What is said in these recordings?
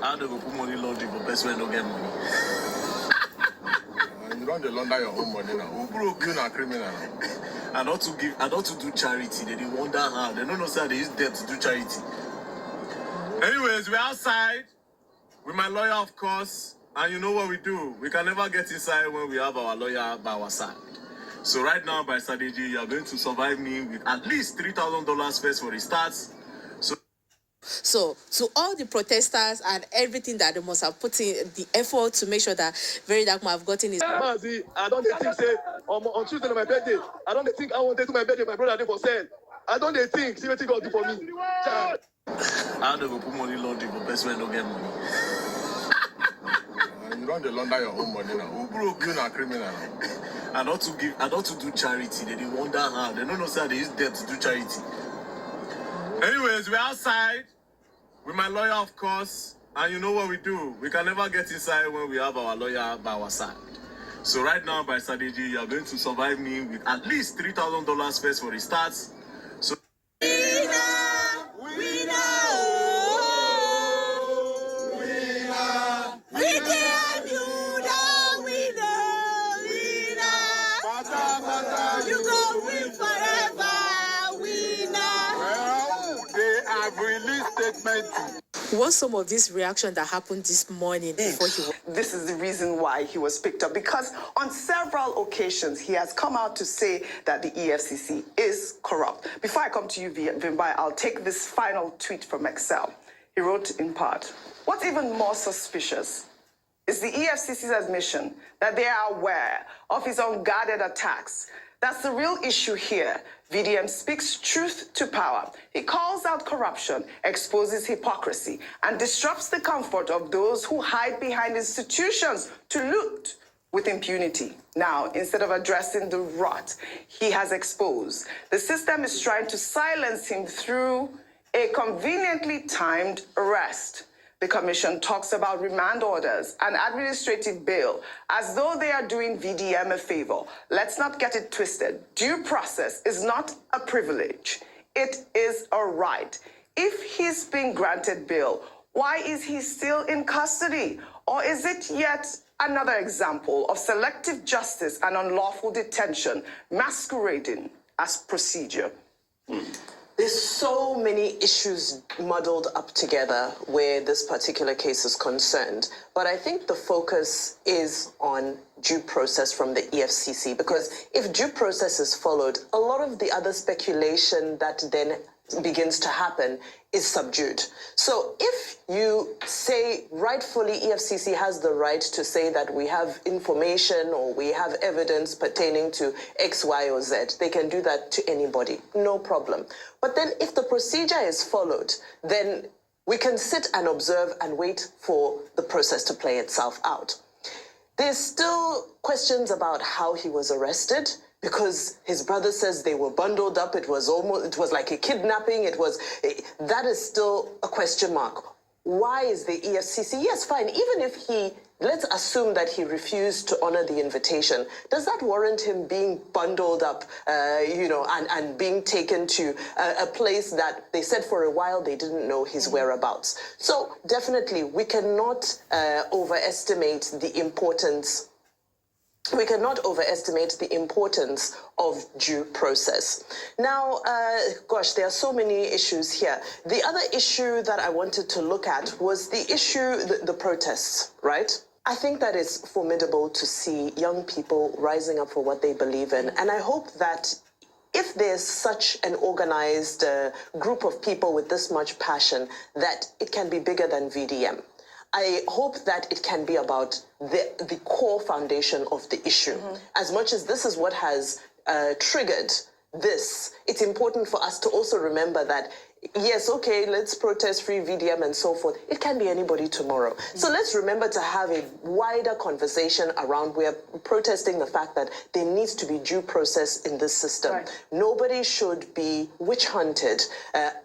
I don't go put money laundry for best friend don't get money. You don't launder your own money now. Who broke you a criminal? I don't to do charity. They wonder how. They don't know how they use debt to do charity. Anyways, we're outside with my lawyer, of course, and you know what we do. We can never get inside when we have our lawyer by our side. So right now, by strategy, you are going to survive me with at least $3,000 first for the starts. So, to all the protesters and everything that they must have put in the effort to make sure that VeryDarkMan have gotten his... Mazi, I don't think, say, on Tuesday, my birthday, I don't think I want to do my birthday, my brother did for sale. I don't think, see what God do for me. I don't go put money laundry for best friend don't get money. You don't launder your own money now. Who broke you a criminal? I don't to do charity. They wonder how. They don't know how they use debt to do charity. Anyways, we're outside with my lawyer, of course, and you know what we do. We can never get inside when we have our lawyer by our side. So right now, by strategy, you are going to survive me with at least $3,000 first for the starts. So You go win forever, winner. Well, they have released statement. What's some of this reaction that happened this morning before he... This is the reason why he was picked up, because on several occasions he has come out to say that the EFCC is corrupt. Before I come to you, Vimbai, I'll take this final tweet from Excel. He wrote in part, "What's even more suspicious is the EFCC's admission that they are aware of his unguarded attacks. That's the real issue here. VDM speaks truth to power. He calls out corruption, exposes hypocrisy, and disrupts the comfort of those who hide behind institutions to loot with impunity. Now, instead of addressing the rot he has exposed, the system is trying to silence him through a conveniently timed arrest. The commission talks about remand orders and administrative bail as though they are doing VDM a favor. Let's not get it twisted. Due process is not a privilege. It is a right. If he's been granted bail, why is he still in custody? Or is it yet another example of selective justice and unlawful detention masquerading as procedure?" There's so many issues muddled up together where this particular case is concerned. But I think the focus is on due process from the EFCC, because if due process is followed, a lot of the other speculation that then begins to happen is subdued. So if you say rightfully EFCC has the right to say that we have information or we have evidence pertaining to X, Y, or Z, they can do that to anybody, no problem. But then if the procedure is followed, then we can sit and observe and wait for the process to play itself out. There's still questions about how he was arrested, because his brother says they were bundled up. It was like a kidnapping. That is still a question mark. Why is the EFCC? Yes, fine. Even if let's assume that he refused to honor the invitation. Does that warrant him being bundled up, and being taken to a place that they said for a while they didn't know his whereabouts? So definitely we cannot overestimate the importance. We cannot overestimate the importance of due process. Now, there are so many issues here. The other issue that I wanted to look at was the issue, the protests, right? I think that it's formidable to see young people rising up for what they believe in. And I hope that if there's such an organized group of people with this much passion, that it can be bigger than VDM. I hope that it can be about the core foundation of the issue. As much as this is what has triggered this, it's important for us to also remember that, yes, okay, let's protest free VDM and so forth. It can be anybody tomorrow. So let's remember to have a wider conversation around, we're protesting the fact that there needs to be due process in this system. Right. Nobody should be witch hunted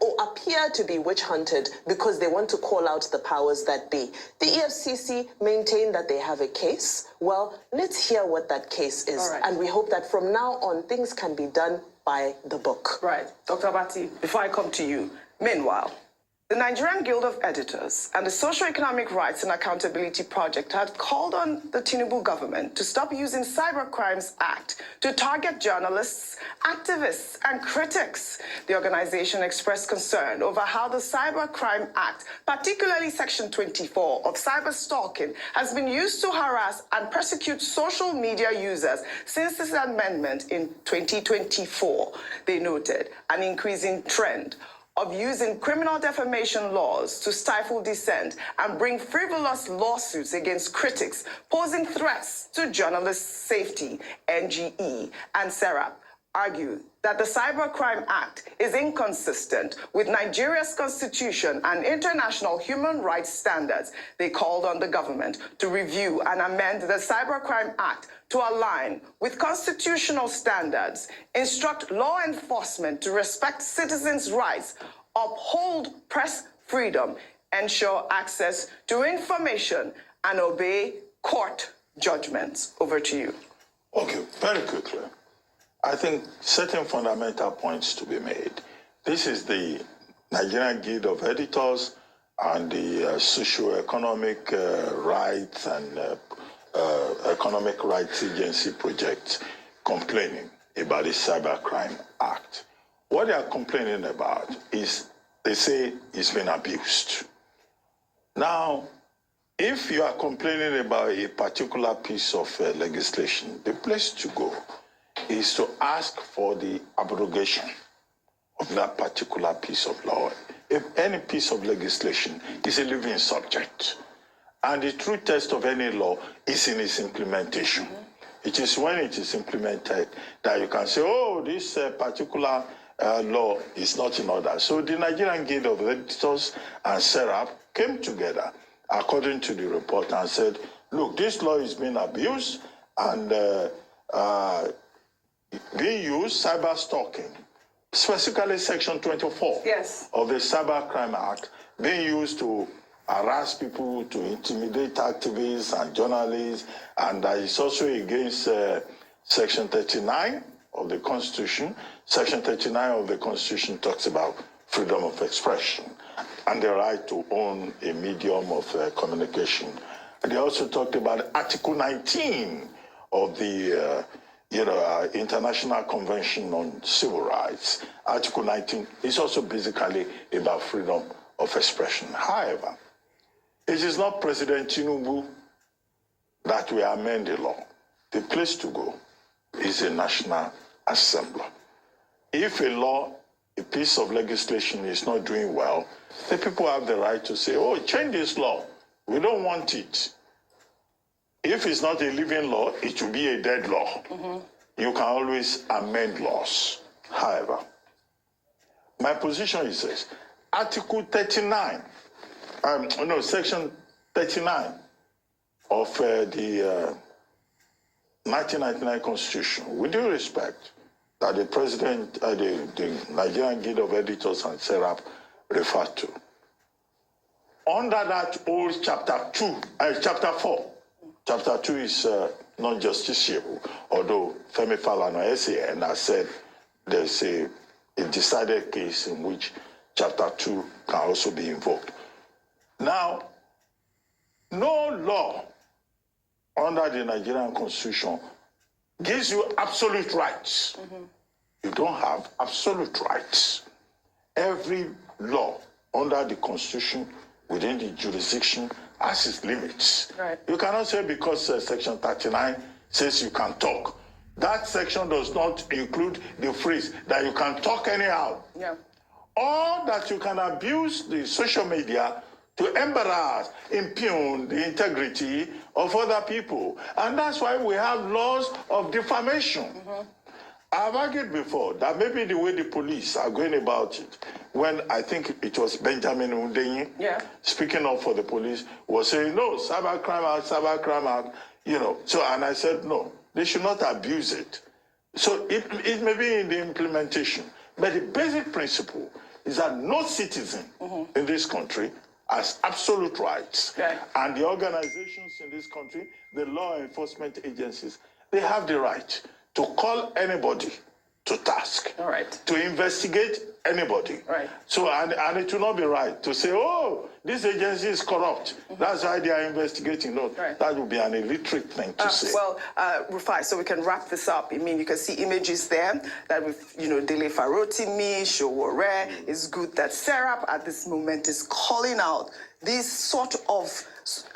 or appear to be witch hunted because they want to call out the powers that be. The EFCC maintain that they have a case. Well, let's hear what that case is. Right. And we hope that from now on, things can be done by the book. Right. Dr. Abati, before I come to you, meanwhile, The Nigerian Guild of Editors and the Socio-Economic Rights and Accountability Project had called on the Tinubu government to stop using Cybercrimes Act to target journalists, activists, and critics. The organization expressed concern over how the Cybercrime Act, particularly Section 24 of cyberstalking, has been used to harass and persecute social media users since its amendment in 2024. They noted an increasing trend of using criminal defamation laws to stifle dissent and bring frivolous lawsuits against critics, posing threats to journalists' safety. NGE and SERAP argue that the Cybercrime Act is inconsistent with Nigeria's constitution and international human rights standards. They called on the government to review and amend the Cybercrime Act to align with constitutional standards, instruct law enforcement to respect citizens' rights, uphold press freedom, ensure access to information, and obey court judgments. Over to you. Okay, very quickly. I think certain fundamental points to be made. This is the Nigerian Guild of Editors and the Socio-Economic Rights and Economic Rights Agency project complaining about the Cybercrime Act. What they are complaining about is they say it's been abused. Now, if you are complaining about a particular piece of legislation, the place to go is to ask for the abrogation of that particular piece of law. If any piece of legislation is a living subject, and the true test of any law is in its implementation. It is when it is implemented that you can say, oh, this particular law is not in order. So the Nigerian Guild of Editors and SERAP came together, according to the report, and said, look, this law is being abused and being used, cyber stalking, specifically Section 24 of the Cybercrime Act, being used to harass people, to intimidate activists and journalists, and it's also against Section 39 of the Constitution. Section 39 of the Constitution talks about freedom of expression and the right to own a medium of communication. And they also talked about Article 19 of the International Convention on Civil Rights. Article 19 is also basically about freedom of expression. However, it is not President Tinubu that will amend the law. The place to go is the National Assembly. If a law, a piece of legislation is not doing well, the people have the right to say, oh, change this law. We don't want it. If it's not a living law, it will be a dead law. You can always amend laws. However, my position is this. Article 39, Section 39 of the 1999 Constitution, with due respect, that the President, the Nigerian Guild of Editors and SERAP referred to. Under that old Chapter 4, Chapter 2 is non-justiciable, although Femi Falana SAN has said there's a decided case in which Chapter 2 can also be invoked. Now, no law under the Nigerian Constitution gives you absolute rights. You don't have absolute rights. Every law under the Constitution within the jurisdiction has its limits. Right. You cannot say because Section 39 says you can talk. That section does not include the phrase that you can talk anyhow. Yeah. Or that you can abuse the social media to embarrass, impugn the integrity of other people. And that's why we have laws of defamation. I've argued before that maybe the way the police are going about it, when I think it was Benjamin Hundeyin, speaking up for the police, was saying, no, Cybercrime Act, So, and I said, no, they should not abuse it. So it may be in the implementation, but the basic principle is that no citizen in this country has absolute rights. And the organizations in this country, the law enforcement agencies, they have the right to call anybody to task, to investigate anybody. Right. So, and it will not be right to say, oh, this agency is corrupt. That's why they are investigating. No, that would be an illiterate thing to say. Well, Rufai, so we can wrap this up. I mean, you can see images there that with, Dele Farotimi, Showore. It's good that Serap at this moment is calling out this sort of,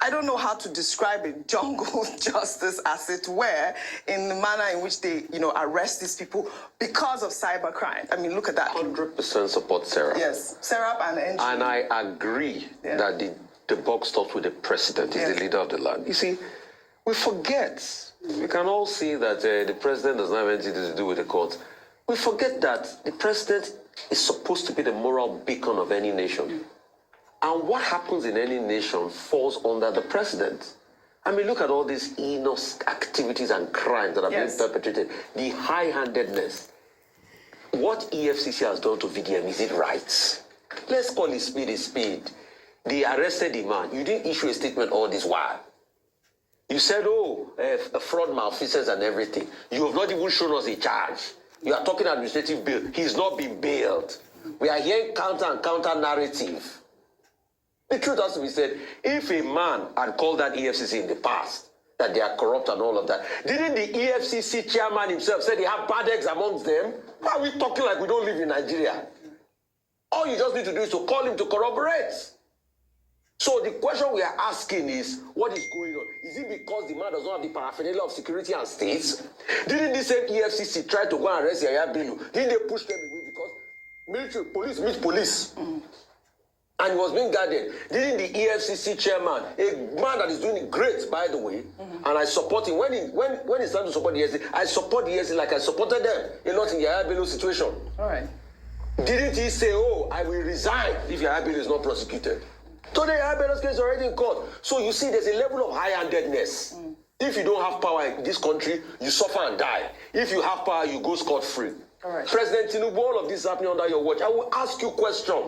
I don't know how to describe it, jungle justice, as it were, in the manner in which they, arrest these people because of cybercrime. I mean, look at that. 100% support Serap. Yes, Serap and NG. And I agree that the buck stops with the president. He's the leader of the land. You see, we forget. We can all see that the president does not have anything to do with the court. We forget that the president is supposed to be the moral beacon of any nation. And what happens in any nation falls under the president. I mean, look at all these heinous activities and crimes that are being perpetrated. The high-handedness. What EFCC has done to VDM, is it right? Let's call it speed a speed. They arrested the man. You didn't issue a statement all this while. You said, fraud, malfeasance and everything. You have not even shown us a charge. You are talking administrative bail. He's not been bailed. We are hearing counter and counter narrative. The truth has to be said, if a man had called that EFCC in the past, that they are corrupt and all of that, didn't the EFCC chairman himself say they have bad eggs amongst them? Why are we talking like we don't live in Nigeria? All you just need to do is to call him to corroborate. So the question we are asking is, what is going on? Is it because the man does not have the paraphernalia of security and states? Didn't the same EFCC try to go and arrest Yaya Bello? Didn't they push them away because military, police meet police? And he was being guarded. Didn't the EFCC chairman, a man that is doing it great, by the way, and I support him. When it's time to support the EFCC, I support the EFCC like I supported them a lot in Yaya Bello's situation. All right. Didn't he say, I will resign if Yaya Bello is not prosecuted? Today, Yaya Bello's case is already in court. So you see, there's a level of high-handedness. If you don't have power in this country, you suffer and die. If you have power, you go scot-free. All right. President Tinubu, all of this is happening under your watch. I will ask you a question.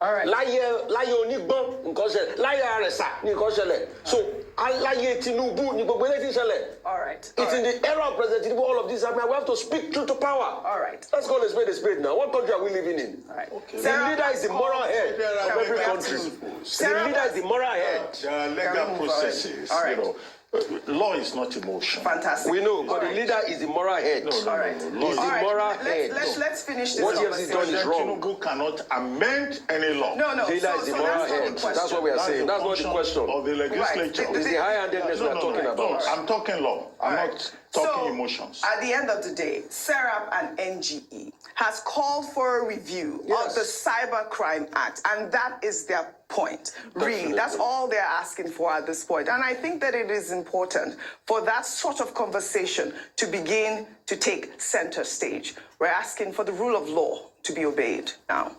All right. Láyé onígbọ́n nǹkan ṣẹlẹ̀, láyé àrẹ̀sà ní nǹkan ṣẹlẹ̀. So láyé Tinubu ní gbogbo eléyìí ṣẹlẹ̀. All right. It's in the era of President Tinubu, all of this happening. We have to speak truth to power. All right. Let's call a spade now. What country are we living in? All right. Okay. The leader is the moral head of every country. The leader is the moral head. There are legal processes, Law is not emotion. Fantastic. We know, but the leader is the moral head. All right. He's the moral head. Let's finish this. What he has done is wrong. Tinubu cannot amend any law. No. The leader is the moral head. That's what we are saying. That's not the question. Of the legislature. It's the high-handedness we are talking about. No, I'm talking law. I'm not talking emotions. At the end of the day, Serap and NGE has called for a review of the Cybercrime Act, and that is their point. Really, that's all they're asking for at this point. And I think that it is important for that sort of conversation to begin to take center stage. We're asking for the rule of law to be obeyed. Now,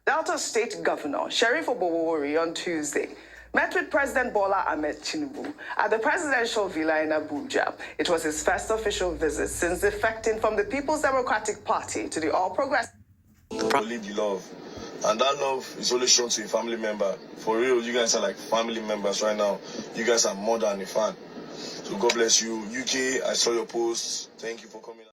Delta State Governor Sheriff Obowori on Tuesday met with President Bola Ahmed Tinubu at the presidential villa in Abuja. It was his first official visit since defecting from the People's Democratic Party to the All Progressive. Only the love. And that love is only shown to a family member. For real, you guys are like family members right now. You guys are more than a fan. So God bless you. UK, I saw your posts. Thank you for coming.